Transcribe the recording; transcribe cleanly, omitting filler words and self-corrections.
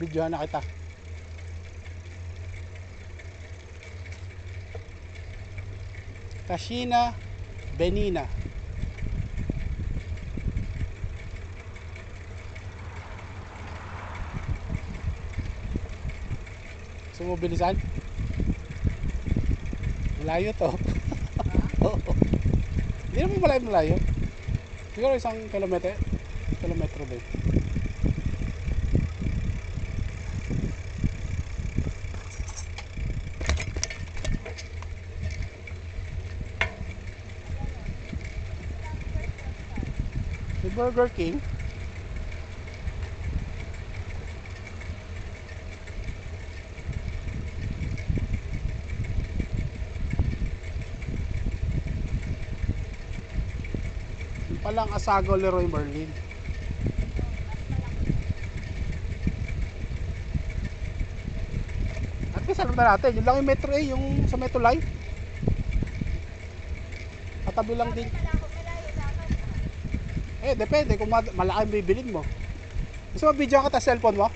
Videohan na kita. Tashina Benina. Gusto mo bilisan? Malayo to. Oo. Hindi naman malayo. Siguro 1 kilometro din. May Burger King. Yung palang Asago Leroy Merlin. At least alam na natin, yun lang yung Metro A, yung sa Metro Life. Katabi lang din. Depende kung malaki ang bibilin mo. Gusto mo video ka ta cellphone mo?